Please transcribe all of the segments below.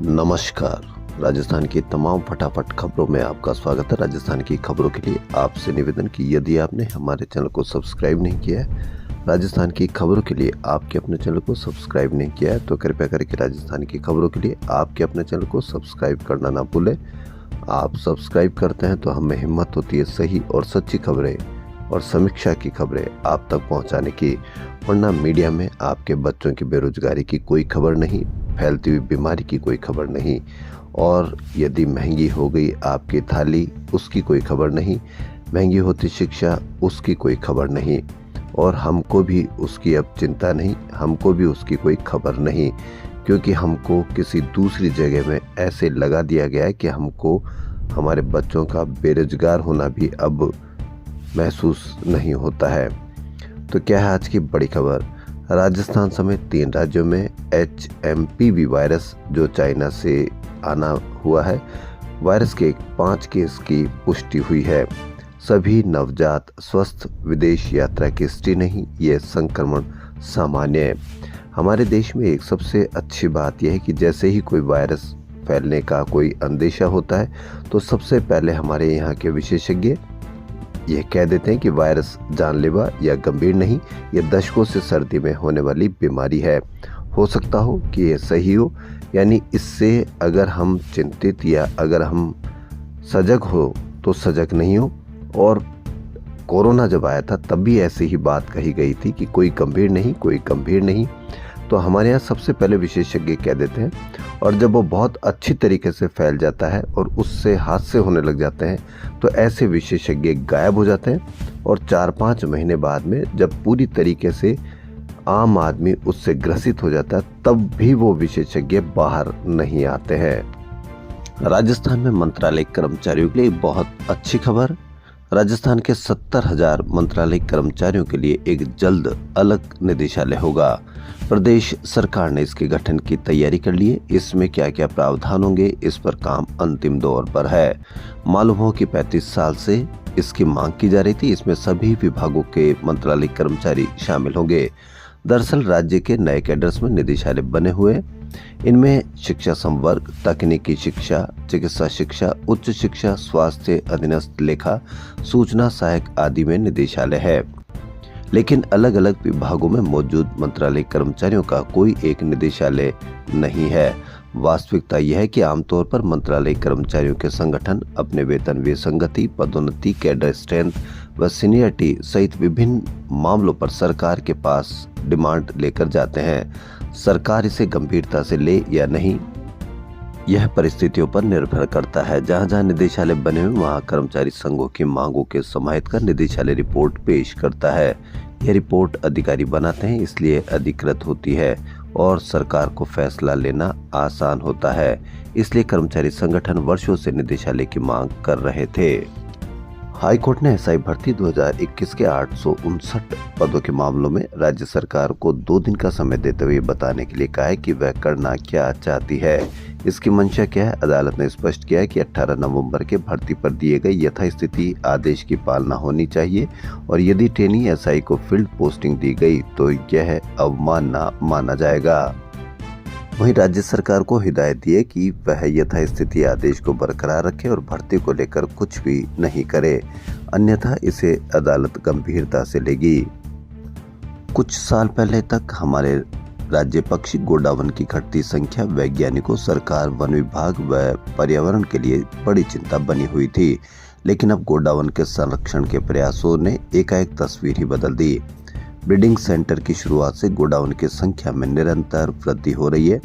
नमस्कार। राजस्थान की तमाम फटाफट खबरों में आपका स्वागत है। राजस्थान की खबरों के लिए आपसे निवेदन कि यदि आपने हमारे चैनल को सब्सक्राइब नहीं किया है, राजस्थान की खबरों के लिए आपके अपने चैनल को सब्सक्राइब नहीं किया है, तो कृपया करके राजस्थान की खबरों के लिए आपके अपने चैनल को सब्सक्राइब करना ना भूलें। आप सब्सक्राइब करते हैं तो हमें हिम्मत होती है सही और सच्ची खबरें और समीक्षा की खबरें आप तक पहुंचाने की। वरना मीडिया में आपके बच्चों की बेरोजगारी की कोई खबर नहीं, फैलती हुई बीमारी की कोई खबर नहीं, और यदि महंगी हो गई आपकी थाली उसकी कोई खबर नहीं, महंगी होती शिक्षा उसकी कोई खबर नहीं, और हमको भी उसकी अब चिंता नहीं, हमको भी उसकी कोई खबर नहीं, क्योंकि हमको किसी दूसरी जगह में ऐसे लगा दिया गया है कि हमको हमारे बच्चों का बेरोजगार होना भी अब महसूस नहीं होता है। तो क्या है आज की बड़ी खबर? राजस्थान समेत 3 राज्यों में HMPV वायरस जो चाइना से आना हुआ है, वायरस के 5 केस की पुष्टि हुई है। सभी नवजात स्वस्थ, विदेश यात्रा की हिस्ट्री नहीं, ये संक्रमण सामान्य है। हमारे देश में एक सबसे अच्छी बात यह है कि जैसे ही कोई वायरस फैलने का कोई अंदेशा होता है तो सबसे पहले हमारे यहाँ के विशेषज्ञ यह कह देते हैं कि वायरस जानलेवा या गंभीर नहीं, यह दशकों से सर्दी में होने वाली बीमारी है। हो सकता हो कि यह सही हो, यानी इससे अगर हम चिंतित या अगर हम सजग हो तो सजग नहीं हो। और कोरोना जब आया था तब भी ऐसी ही बात कही गई थी कि कोई गंभीर नहीं, कोई गंभीर नहीं। तो हमारे यहाँ सबसे पहले विशेषज्ञ कह देते हैं, और जब वो बहुत अच्छी तरीके से फैल जाता है और उससे हादसे होने लग जाते हैं तो ऐसे विशेषज्ञ गायब हो जाते हैं, और 4-5 महीने बाद में जब पूरी तरीके से आम आदमी उससे ग्रसित हो जाता है तब भी वो विशेषज्ञ बाहर नहीं आते हैं। राजस्थान में मंत्रालय कर्मचारियों के लिए बहुत अच्छी खबर। राजस्थान के 70,000 मंत्रालय कर्मचारियों के लिए एक जल्द अलग निदेशालय होगा। प्रदेश सरकार ने इसके गठन की तैयारी कर ली है। इसमें क्या क्या प्रावधान होंगे, इस पर काम अंतिम दौर पर है। मालूम हो कि 35 साल से इसकी मांग की जा रही थी। इसमें सभी विभागों के मंत्रालय कर्मचारी शामिल होंगे। दरअसल राज्य के नए कैडर्स में निदेशालय बने हुए, इनमें शिक्षा संवर्ग, तकनीकी शिक्षा, चिकित्सा शिक्षा, उच्च शिक्षा, स्वास्थ्य, अधीनस्थ लेखा, सूचना सहायक आदि में निदेशालय है। लेकिन अलग अलग विभागों में मौजूद मंत्रालय कर्मचारियों का कोई एक निदेशालय नहीं है। वास्तविकता यह है कि आमतौर पर मंत्रालय कर्मचारियों के संगठन अपने वेतन विसंगति, पदोन्नति, कैडर स्ट्रेंथ व सीनियरिटी सहित विभिन्न मामलों पर सरकार के पास डिमांड लेकर जाते हैं। सरकार इसे गंभीरता से ले या नहीं, यह परिस्थितियों पर निर्भर करता है। जहां जहां निदेशालय बने हुए वहां कर्मचारी संघों की मांगों के समाहित कर निदेशालय रिपोर्ट पेश करता है। यह रिपोर्ट अधिकारी बनाते हैं, इसलिए अधिकृत होती है और सरकार को फैसला लेना आसान होता है। इसलिए कर्मचारी संगठन वर्षों से निदेशालय की मांग कर रहे थे। हाईकोर्ट ने SI भर्ती 2021 के 859 पदों के मामलों में राज्य सरकार को 2 दिन का समय देते हुए बताने के लिए कहा है कि वह करना क्या चाहती है, इसकी मंशा क्या है। अदालत ने स्पष्ट किया है कि 18 नवंबर के भर्ती पर दिए गए यथास्थिति आदेश की पालना होनी चाहिए, और यदि ट्रेनी SI को फील्ड पोस्टिंग दी गई तो यह अवमानना माना जाएगा। वहीं राज्य सरकार को हिदायत दी है कि वह यथास्थिति आदेश को बरकरार रखे और भर्ती को लेकर कुछ भी नहीं करे, अन्यथा इसे अदालत गंभीरता से लेगी। कुछ साल पहले तक हमारे राज्य पक्षी गोडावण की घटती संख्या वैज्ञानिकों, सरकार, वन विभाग व पर्यावरण के लिए बड़ी चिंता बनी हुई थी। लेकिन अब गोडावण के संरक्षण के प्रयासों ने एकाएक तस्वीर ही बदल दी। ब्रीडिंग सेंटर की शुरुआत से गोडावण की संख्या में निरंतर वृद्धि हो रही है।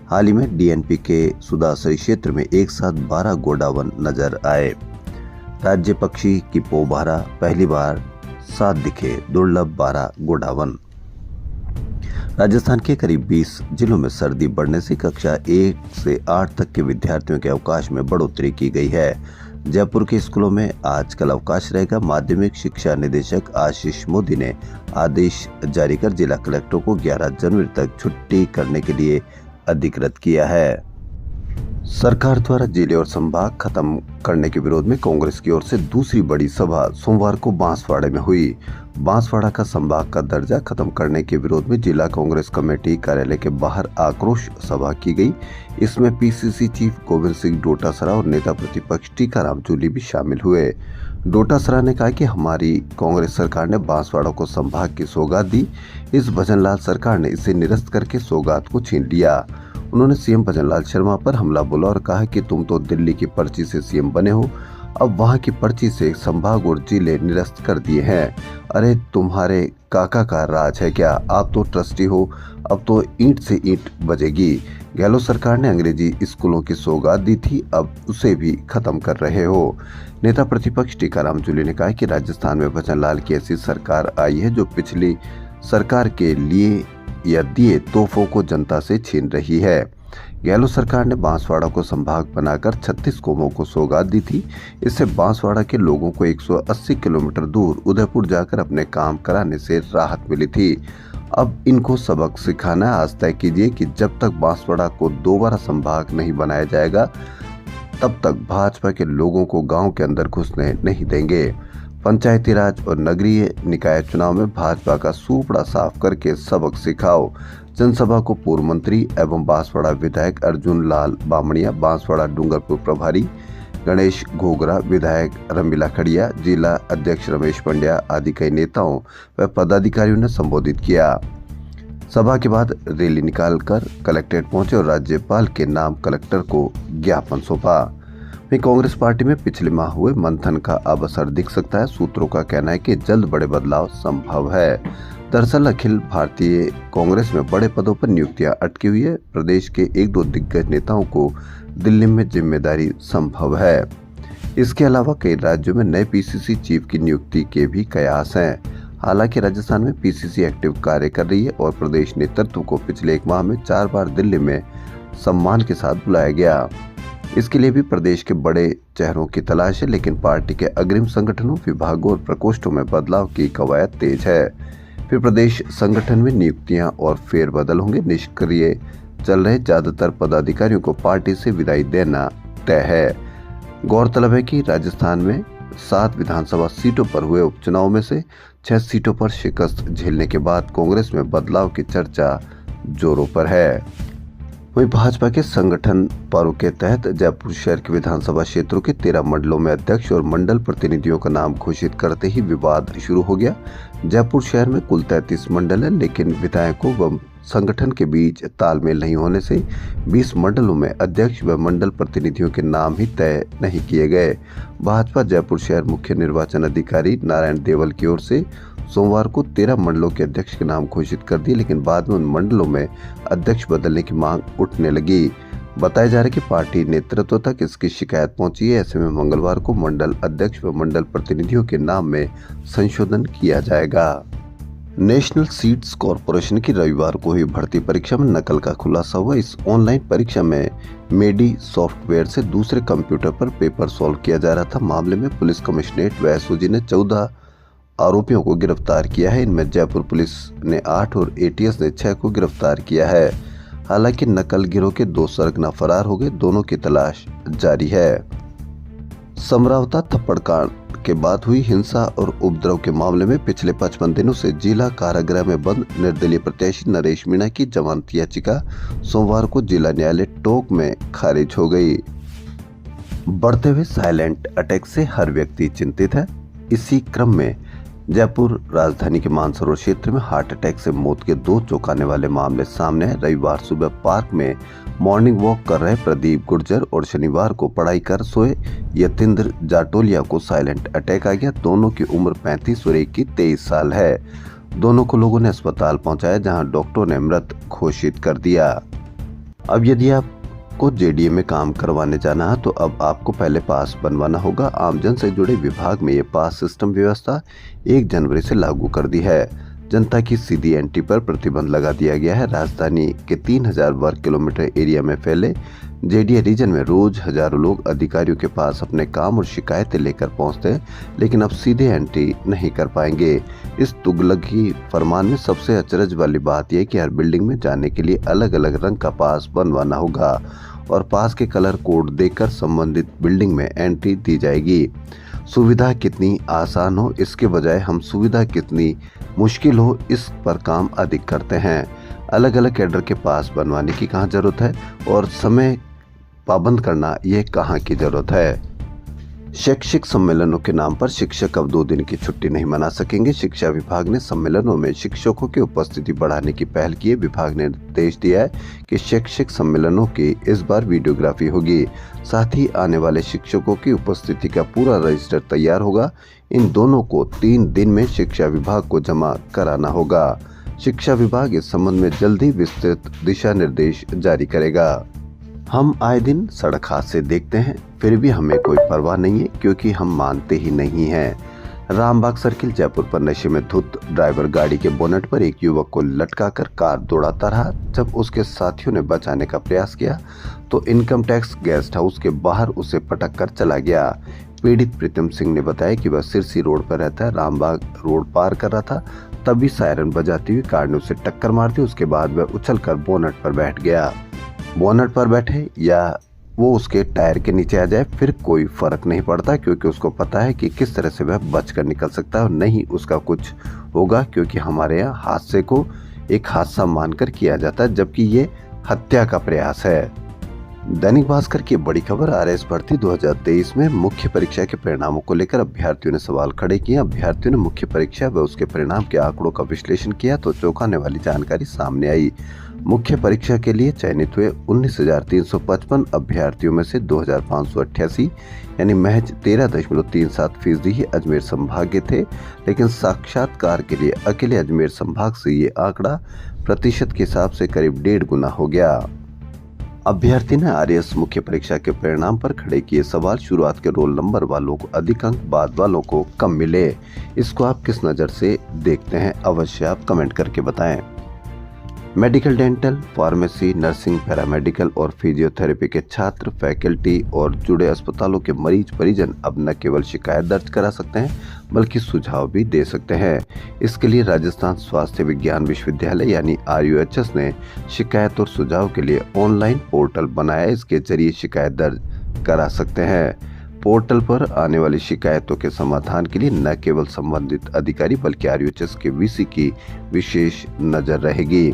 हाल ही में DNP के सुदासरी क्षेत्र में एक साथ 12 गोडावण नजर आए। राज्य पक्षी की पोबारा पहली बार 7 दिखे, दुर्लभ 12 गोडावण। राजस्थान के करीब 20 जिलों में सर्दी बढ़ने से कक्षा 1 से 8 तक के विद्यार्थियों के अवकाश में बढ़ोतरी की गई है। जयपुर के स्कूलों में आज कल अवकाश रहेगा। माध्यमिक शिक्षा निदेशक आशीष मोदी ने आदेश जारी कर जिला कलेक्टरों को 11 जनवरी तक छुट्टी करने के लिए अधिकृत किया है। सरकार द्वारा जिले और संभाग खत्म करने के विरोध में कांग्रेस की ओर से दूसरी बड़ी सभा सोमवार को बांसवाड़ा में हुई। बांसवाड़ा का संभाग का दर्जा खत्म करने के विरोध में जिला कांग्रेस कमेटी कार्यालय के बाहर आक्रोश सभा की गई। इसमें पीसीसी चीफ गोविंद सिंह डोटासरा और नेता प्रतिपक्ष टीकाराम जूली भी शामिल हुए। डोटासरा ने कहा कि हमारी कांग्रेस सरकार ने बांसवाड़ा को संभाग की सौगात दी। इस भजनलाल सरकार ने इसे निरस्त करके सौगात को छीन लिया। उन्होंने सीएम भजनलाल शर्मा पर हमला बोला और कहा कि तुम तो दिल्ली की पर्ची से सीएम बने हो, अब वहां की पर्ची से संभाग और जिले निरस्त कर दिए हैं। अरे तुम्हारे काका का राज है क्या? आप तो ट्रस्टी हो, अब तो ईंट से ईंट बजेगी। गहलोत सरकार ने अंग्रेजी स्कूलों की सौगात दी थी, अब उसे भी खत्म कर रहे हो। नेता प्रतिपक्ष टीकाराम जूली ने कहा कि राजस्थान में भजनलाल की ऐसी सरकार आई है जो पिछली सरकार के लिए या दिए तोहफों को जनता से छीन रही है। गहलोत सरकार ने बांसवाड़ा को संभाग बनाकर 36 कौमों को सौगात दी थी। इससे बांसवाड़ा के लोगों को 180 किलोमीटर दूर उदयपुर जाकर अपने काम कराने से राहत मिली थी। अब इनको सबक सिखाना है। आज तय कीजिए कि जब तक बांसवाड़ा को दोबारा संभाग नहीं बनाया जाएगा तब तक भाजपा के लोगों को गांव के अंदर घुसने नहीं देंगे। पंचायती राज और नगरीय निकाय चुनाव में भाजपा का सूपड़ा साफ करके सबक सिखाओ। जनसभा को पूर्व मंत्री एवं बांसवाड़ा विधायक अर्जुन लाल बामणिया, बांसवाड़ा डूंगरपुर प्रभारी गणेश घोगरा, विधायक रमीला खड़िया, जिला अध्यक्ष रमेश पंड्या आदि कई नेताओं व पदाधिकारियों ने संबोधित किया। सभा के बाद रैली निकालकर कलेक्ट्रेट पहुंचे और राज्यपाल के नाम कलेक्टर को ज्ञापन सौंपा। वहीं कांग्रेस पार्टी में पिछले माह हुए मंथन का अब असर दिख सकता है। सूत्रों का कहना है कि जल्द बड़े बदलाव संभव है। दरअसल अखिल भारतीय कांग्रेस में बड़े पदों पर नियुक्तियां अटकी हुई है। प्रदेश के एक दो दिग्गज नेताओं को दिल्ली में जिम्मेदारी संभव है। इसके अलावा कई राज्यों में नए पीसीसी चीफ की नियुक्ति के भी कयास हैं। हालांकि राजस्थान में पीसीसी एक्टिव कार्य कर रही है और प्रदेश नेतृत्व को पिछले एक माह में 4 बार दिल्ली में सम्मान के साथ बुलाया गया। इसके लिए भी प्रदेश के बड़े चेहरों की तलाश है, लेकिन पार्टी के अग्रिम संगठनों, विभागों और प्रकोष्ठों में बदलाव की कवायद तेज है। फिर प्रदेश संगठन में नियुक्तियां और फेरबदल होंगे। निष्क्रिय चल रहे ज्यादातर पदाधिकारियों को पार्टी से विदाई देना तय है। गौरतलब है कि राजस्थान में 7 विधानसभा सीटों पर हुए उपचुनाव में से 6 सीटों पर शिकस्त झेलने के बाद कांग्रेस में बदलाव की चर्चा जोरों पर है। वहीं भाजपा के संगठन पर्व के तहत जयपुर शहर के विधानसभा क्षेत्रों के 13 मंडलों में अध्यक्ष और मंडल प्रतिनिधियों का नाम घोषित करते ही विवाद शुरू हो गया। जयपुर शहर में कुल 33 मंडल है, लेकिन विधायकों व संगठन के बीच तालमेल नहीं होने से 20 मंडलों में अध्यक्ष व मंडल प्रतिनिधियों के नाम ही तय नहीं किए गए। भाजपा जयपुर शहर मुख्य निर्वाचन अधिकारी नारायण देवल की ओर से सोमवार को 13 मंडलों के अध्यक्ष के नाम घोषित कर दिए, लेकिन बाद में उन मंडलों में अध्यक्ष बदलने की मांग उठने लगी। बताया जा रहा है कि पार्टी नेतृत्व तक इसकी शिकायत पहुंची है। ऐसे में मंगलवार को मंडल अध्यक्ष व मंडल प्रतिनिधियों के नाम में संशोधन किया जाएगा। नेशनल सीड्स कॉरपोरेशन की रविवार को हुई भर्ती परीक्षा में नकल का खुलासा हुआ। इस ऑनलाइन परीक्षा में मेडी सॉफ्टवेयर से दूसरे कंप्यूटर पर पेपर सॉल्व किया जा रहा था। मामले में पुलिस कमिश्नरेट व एसओजी ने 14 आरोपियों को गिरफ्तार किया है। इनमें जयपुर पुलिस ने 8 और एटीएस ने 6 को गिरफ्तार किया है। हालांकि नकल गिरोह के 2 सरगना फरार हो गए। दोनों की तलाश जारी है। समरावता थप्पड़ कांड के बाद हुई हिंसा और उपद्रव के मामले में पिछले 55 दिनों से जिला कारागृह में बंद निर्दलीय प्रत्याशी नरेश मीणा की जमानत याचिका सोमवार को जिला न्यायालय टोंक में खारिज हो गई। बढ़ते हुए साइलेंट अटैक से हर व्यक्ति चिंतित है। इसी क्रम में जयपुर राजधानी के मानसरोवर क्षेत्र में हार्ट अटैक से मौत के 2 चौंकाने वाले मामले सामने आए। रविवार सुबह पार्क में मॉर्निंग वॉक कर रहे प्रदीप गुर्जर और शनिवार को पढ़ाई कर सोए यतेंद्र जाटोलिया को साइलेंट अटैक आ गया। दोनों की उम्र 35 और एक की 23 साल है। दोनों को लोगों ने अस्पताल पहुंचाया, जहां डॉक्टरों ने मृत घोषित कर दिया। अब यदि आपको जेडीए में काम करवाने जाना है तो अब आपको पहले पास बनवाना होगा। आमजन से जुड़े विभाग में ये पास सिस्टम व्यवस्था 1 जनवरी से लागू कर दी है। जनता की सीधी एंट्री पर प्रतिबंध लगा दिया गया है। राजधानी के 3000 वर्ग किलोमीटर एरिया में फैले जेडीए रीजन में रोज हजारों लोग अधिकारियों के पास अपने काम और शिकायतें लेकर पहुंचते हैं, लेकिन अब सीधे एंट्री नहीं कर पाएंगे। इस तुगलकी फरमान में सबसे अचरज वाली बात यह है कि हर बिल्डिंग में जाने के लिए अलग अलग रंग का पास बनवाना होगा और पास के कलर कोड देकर संबंधित बिल्डिंग में एंट्री दी जाएगी। सुविधा कितनी आसान हो इसके बजाय हम सुविधा कितनी मुश्किल हो इस पर काम अधिक करते हैं। अलग अलग कैडर के पास बनवाने की कहाँ जरूरत है और समय पाबंद करना ये कहाँ की जरूरत है। शैक्षिक सम्मेलनों के नाम पर शिक्षक अब 2 दिन की छुट्टी नहीं मना सकेंगे। शिक्षा विभाग ने सम्मेलनों में शिक्षकों की उपस्थिति बढ़ाने की पहल की है। विभाग ने निर्देश दिया है कि शैक्षिक सम्मेलनों की इस बार वीडियोग्राफी होगी। साथ ही आने वाले शिक्षकों की उपस्थिति का पूरा रजिस्टर तैयार होगा। इन दोनों को 3 दिन में शिक्षा विभाग को जमा कराना होगा। शिक्षा विभाग इस संबंध में जल्द ही विस्तृत दिशा निर्देश जारी करेगा। हम आए दिन सड़क हादसे देखते हैं, फिर भी हमें कोई परवाह नहीं है क्योंकि हम मानते ही नहीं हैं। रामबाग सर्किल जयपुर पर नशे में धुत ड्राइवर गाड़ी के बोनट पर एक युवक को लटकाकर कार दौड़ाता रहा। जब उसके साथियों ने बचाने का प्रयास किया तो इनकम टैक्स गेस्ट हाउस के बाहर उसे पटक कर चला गया। पीड़ित प्रीतम सिंह ने बताया कि वह सिरसी रोड पर रहता है। रामबाग रोड पार कर रहा था, तभी सायरन बजाती हुई कार ने उसे टक्कर मार दी। उसके बाद वह उछलकर बोनट पर बैठ गया। बोनट पर बैठे या वो उसके टायर के नीचे आ जाए फिर कोई फर्क नहीं पड़ता, क्योंकि उसको पता है कि किस तरह से वह बचकर निकल सकता है और नहीं उसका कुछ होगा, क्योंकि हमारे यहाँ हादसे को एक हादसा मानकर किया जाता है, जबकि ये हत्या का प्रयास है। दैनिक भास्कर की बड़ी खबर, आरएएस भर्ती 2023 में मुख्य परीक्षा के परिणामों को लेकर अभ्यर्थियों ने सवाल खड़े किए। अभ्यर्थियों ने मुख्य परीक्षा व उसके परिणाम के आंकड़ों का विश्लेषण किया तो चौंकाने वाली जानकारी सामने आई। मुख्य परीक्षा के लिए चयनित हुए 19,355 अभ्यर्थियों में से 2,588 यानी महज 13.37% ही अजमेर संभाग के थे, लेकिन साक्षात्कार के लिए अकेले अजमेर संभाग से ये आंकड़ा प्रतिशत के हिसाब से करीब 1.5 गुना हो गया। अभ्यर्थी ने आरएएस मुख्य परीक्षा के परिणाम पर खड़े किए सवाल। शुरुआत के रोल नंबर वालों को अधिक अंक, बाद वालों को कम मिले। इसको आप किस नज़र से देखते हैं, अवश्य आप कमेंट करके बताएं। Medical, dental, pharmacy, nursing, paramedical और फिजियोथेरेपी के छात्र, फैकल्टी और जुड़े अस्पतालों के मरीज परिजन अब न केवल शिकायत दर्ज करा सकते हैं बल्कि सुझाव भी दे सकते हैं। इसके लिए राजस्थान स्वास्थ्य विज्ञान विश्वविद्यालय यानी RUHS ने शिकायत और सुझाव के लिए ऑनलाइन पोर्टल बनाया। इसके जरिए शिकायत दर्ज करा सकते हैं। पोर्टल पर आने वाली शिकायतों के समाधान के लिए न केवल संबंधित अधिकारी बल्कि RUHS के VC की विशेष नज़र रहेगी।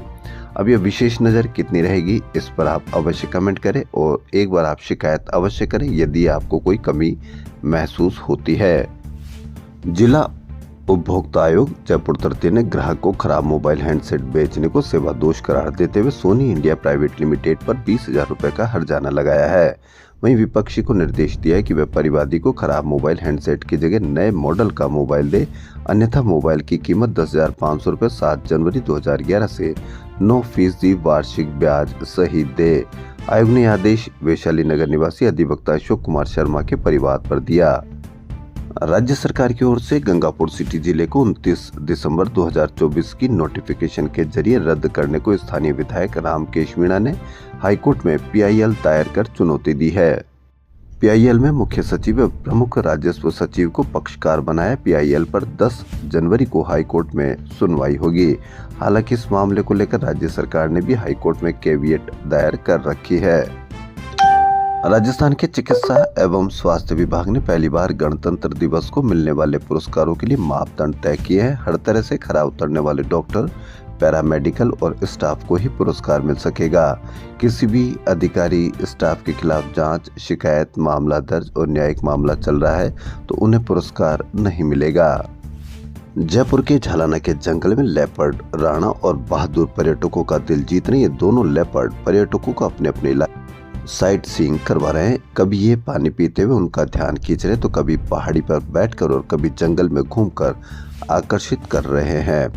अब यह विशेष नज़र कितनी रहेगी इस पर आप अवश्य कमेंट करें और एक बार आप शिकायत अवश्य करें यदि आपको कोई कमी महसूस होती है। जिला उपभोक्ता आयोग जयपुर तृतीय ने ग्राहक को खराब मोबाइल हैंडसेट बेचने को सेवा दोष करार देते हुए सोनी इंडिया प्राइवेट लिमिटेड पर 20,000 रुपए का हर्जाना लगाया है। वहीं विपक्षी को निर्देश दिया है कि वह परिवादी को खराब मोबाइल हैंडसेट की जगह नए मॉडल का मोबाइल दे, अन्यथा मोबाइल की कीमत 10,500 रुपए 7 जनवरी 2011 से 9% वार्षिक ब्याज सहित दे। आयोग ने आदेश वैशाली नगर निवासी अधिवक्ता अशोक कुमार शर्मा के परिवार पर दिया। राज्य सरकार की ओर से गंगापुर सिटी जिले को 29 दिसंबर 2024 की नोटिफिकेशन के जरिए रद्द करने को स्थानीय विधायक रामकेश मीणा ने हाईकोर्ट में PIL दायर कर चुनौती दी है। PIL में मुख्य सचिव व प्रमुख राजस्व सचिव को पक्षकार बनाया। PIL पर 10 जनवरी को हाईकोर्ट में सुनवाई होगी। हालांकि इस मामले को लेकर राज्य सरकार ने भी हाईकोर्ट में कैविएट दायर कर रखी है। राजस्थान के चिकित्सा एवं स्वास्थ्य विभाग ने पहली बार गणतंत्र दिवस को मिलने वाले पुरस्कारों के लिए मापदंड तय किए हैं। हर तरह से खरा उतरने वाले डॉक्टर, पैरामेडिकल और स्टाफ को ही पुरस्कार मिल सकेगा। किसी भी अधिकारी स्टाफ के खिलाफ जांच, शिकायत, मामला दर्ज और न्यायिक मामला चल रहा है तो उन्हें पुरस्कार नहीं मिलेगा। जयपुर के झालाना के जंगल में लेपर्ड राणा और बहादुर पर्यटकों का दिल जीत रहे। ये दोनों लेपर्ड पर्यटकों को अपने अपने इलाके साइट सीइंग करवा रहे हैं। कभी ये पानी पीते हुए उनका ध्यान खींच रहे तो कभी पहाड़ी पर बैठकर और कभी जंगल में घूमकर आकर्षित कर रहे हैं।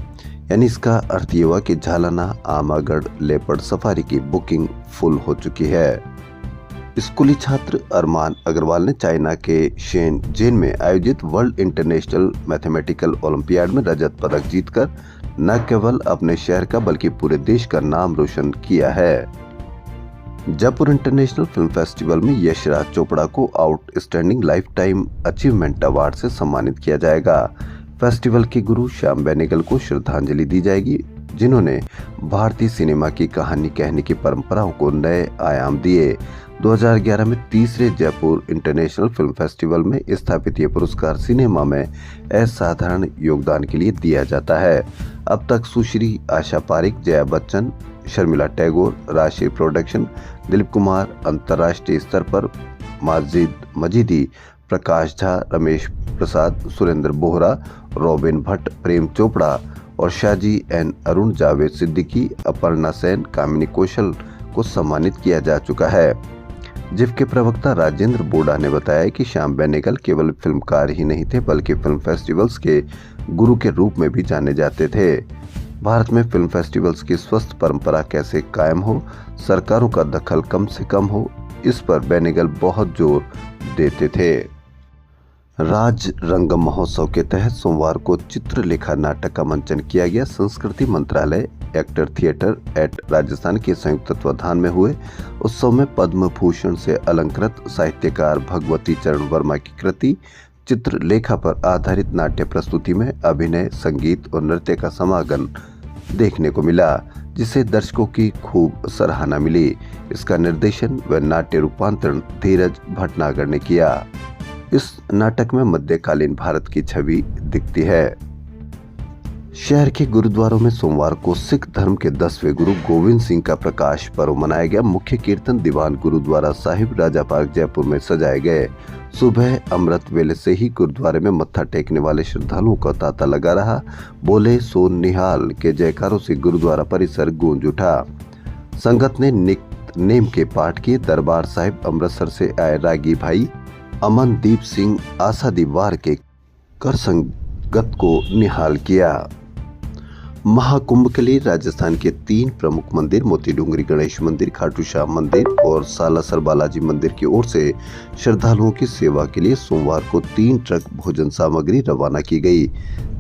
यानी इसका अर्थ ये हुआ कि झालाना आमागढ़ लेपर्ड सफारी की बुकिंग फुल हो चुकी है। स्कूली छात्र अरमान अग्रवाल ने चाइना के शेनजेन में आयोजित वर्ल्ड इंटरनेशनल मैथमेटिकल ओलंपियाड में रजत पदक जीतकर न केवल अपने शहर का बल्कि पूरे देश का नाम रोशन किया है। जयपुर इंटरनेशनल फिल्म फेस्टिवल में यशराज चोपड़ा को outstanding life time achievement award से सम्मानित किया जाएगा। फेस्टिवल के गुरु श्याम बेनेगल को श्रद्धांजलि दी जाएगी, जिन्होंने भारतीय सिनेमा की कहानी कहने की परंपराओं को नए आयाम दिए। 2011 में तीसरे जयपुर इंटरनेशनल फिल्म फेस्टिवल में स्थापित ये पुरस्कार सिनेमा में असाधारण योगदान के लिए दिया जाता है। अब तक सुश्री आशा पारिक, जया बच्चन, शर्मिला टैगोर, राशि प्रोडक्शन, दिलीप कुमार, अंतर्राष्ट्रीय स्तर पर माजिद मजीदी, प्रकाश झा, रमेश प्रसाद, सुरेंद्र बोहरा, रॉबिन भट्ट, प्रेम चोपड़ा और शाजी एन अरुण, जावेद सिद्दीकी, अपर्णा सेन, कामिनी कौशल को सम्मानित किया जा चुका है। जिफ के प्रवक्ता राजेंद्र बोडा ने बताया कि श्याम बेनेगल केवल फिल्मकार ही नहीं थे बल्कि फिल्म फेस्टिवल्स के गुरु के रूप में भी जाने जाते थे। भारत में फिल्म फेस्टिवल्स की स्वस्थ परंपरा कैसे कायम हो, सरकारों का दखल कम से कम हो, इस पर बेनेगल बहुत जोर देते थे। राज रंगम महोत्सव के तहत सोमवार को चित्रलेखा नाटक का मंचन किया गया। संस्कृति मंत्रालय एक्टर थिएटर एट राजस्थान के संयुक्त तत्वाधान में हुए उत्सव में पद्म भूषण से अलंकृत साहित्यकार भगवती चरण वर्मा की कृति चित्रलेखा पर आधारित नाट्य प्रस्तुति में अभिनय, संगीत और नृत्य का समागम देखने को मिला, जिसे दर्शकों की खूब सराहना मिली। इसका निर्देशन व नाट्य रूपांतरण धीरज भटनागर ने किया। इस नाटक में मध्यकालीन भारत की छवि दिखती है। शहर के गुरुद्वारों में सोमवार को सिख धर्म के 10वें गुरु गोविंद सिंह का प्रकाश पर्व मनाया गया। मुख्य कीर्तन दीवान गुरुद्वारा साहिब, राजा पार्क, जयपुर में सजाए गए। सुबह अमृत वेले से ही गुरुद्वारे में मत्था टेकने वाले श्रद्धालुओं का तांता लगा रहा। बोले सो निहाल के जयकारों से गुरुद्वारा परिसर गूंज उठा। संगत ने नित्य नेम के पाठ किए। दरबार साहिब अमृतसर से आए रागी भाई अमनदीप सिंह आसादीप वार के कर संगत को निहाल किया। महाकुंभ के लिए राजस्थान के 3 प्रमुख मंदिर मोती डूंगरी गणेश मंदिर, खाटू श्याम मंदिर और सालासर बालाजी मंदिर की ओर से श्रद्धालुओं की सेवा के लिए सोमवार को 3 ट्रक भोजन सामग्री रवाना की गई।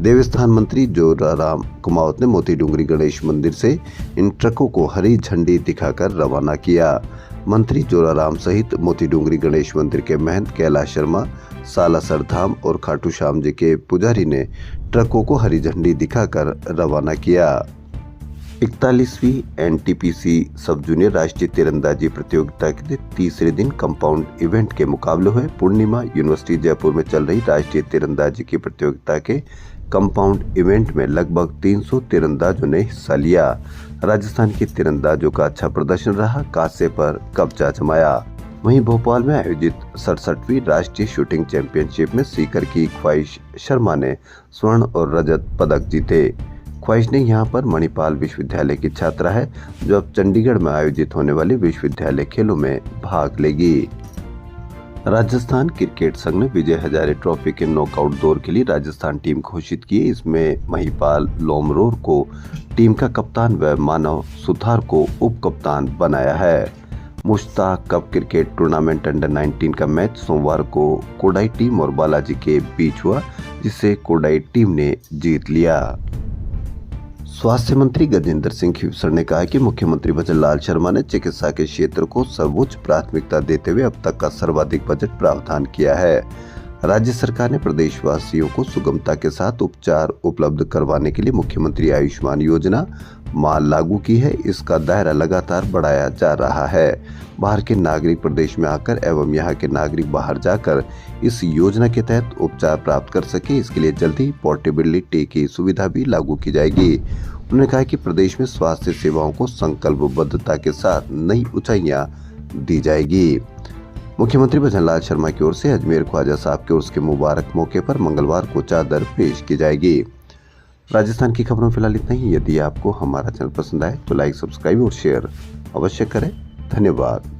देवस्थान मंत्री जोराराम कुमावत ने मोती डूंगरी गणेश मंदिर से इन ट्रकों को हरी झंडी दिखाकर रवाना किया। मंत्री जोराराम सहित मोती डूंगरी गणेश मंदिर के महंत कैलाश शर्मा, सालासर धाम और खाटू श्याम जी के पुजारी ने ट्रकों को हरी झंडी दिखाकर रवाना किया। 41वीं एनटीपीसी सब जूनियर राष्ट्रीय तीरंदाजी प्रतियोगिता के तीसरे दिन कंपाउंड इवेंट के मुकाबले हुए। पूर्णिमा यूनिवर्सिटी जयपुर में चल रही राष्ट्रीय तीरंदाजी की प्रतियोगिता के कंपाउंड इवेंट में लगभग 300 तीरंदाजों ने हिस्सा लिया। राजस्थान के तीरंदाजों का अच्छा प्रदर्शन रहा, कांसे पर कब्जा जमाया। वहीं भोपाल में आयोजित 67वीं राष्ट्रीय शूटिंग चैंपियनशिप में सीकर की ख्वाहिश शर्मा ने स्वर्ण और रजत पदक जीते। ख्वाहिश ने यहां पर मणिपाल विश्वविद्यालय की छात्रा है, जो अब चंडीगढ़ में आयोजित होने वाले विश्वविद्यालय खेलों में भाग लेगी। राजस्थान क्रिकेट संघ ने विजय हजारे ट्रॉफी के नॉकआउट दौर के लिए राजस्थान टीम घोषित की। इसमें महिपाल लोमरोर को टीम का कप्तान व मानव सुथार को उप कप्तान बनाया है। Mushtaq cup cricket tournament under 19 का मैच सोमवार को कोडाई टीम और बालाजी के बीच हुआ, जिसे कोडाई टीम ने जीत लिया। स्वास्थ्य मंत्री गजेंद्र सिंह खीवसर ने कहा कि मुख्यमंत्री भजन लाल शर्मा ने चिकित्सा के क्षेत्र को सर्वोच्च प्राथमिकता देते हुए अब तक का सर्वाधिक बजट प्रावधान किया है। राज्य सरकार ने प्रदेशवासियों को सुगमता के साथ उपचार उपलब्ध करवाने के लिए मुख्यमंत्री आयुष्मान योजना लागू की है। इसका दायरा लगातार बढ़ाया जा रहा है। बाहर के नागरिक प्रदेश में आकर एवं यहाँ के नागरिक बाहर जाकर इस योजना के तहत उपचार प्राप्त कर सके, इसके लिए जल्द ही पोर्टेबिलिटी की सुविधा भी लागू की जाएगी। उन्होंने कहा कि प्रदेश में स्वास्थ्य सेवाओं को संकल्पबद्धता के साथ नई ऊंचाइयां दी जाएगी। मुख्यमंत्री भजन लाल शर्मा की ओर से अजमेर ख्वाजा साहब के उर्स के मुबारक मौके पर मंगलवार को चादर पेश की जाएगी। राजस्थान की खबरों में फिलहाल इतना ही। यदि आपको हमारा चैनल पसंद आए तो लाइक, सब्सक्राइब और शेयर अवश्य करें। धन्यवाद।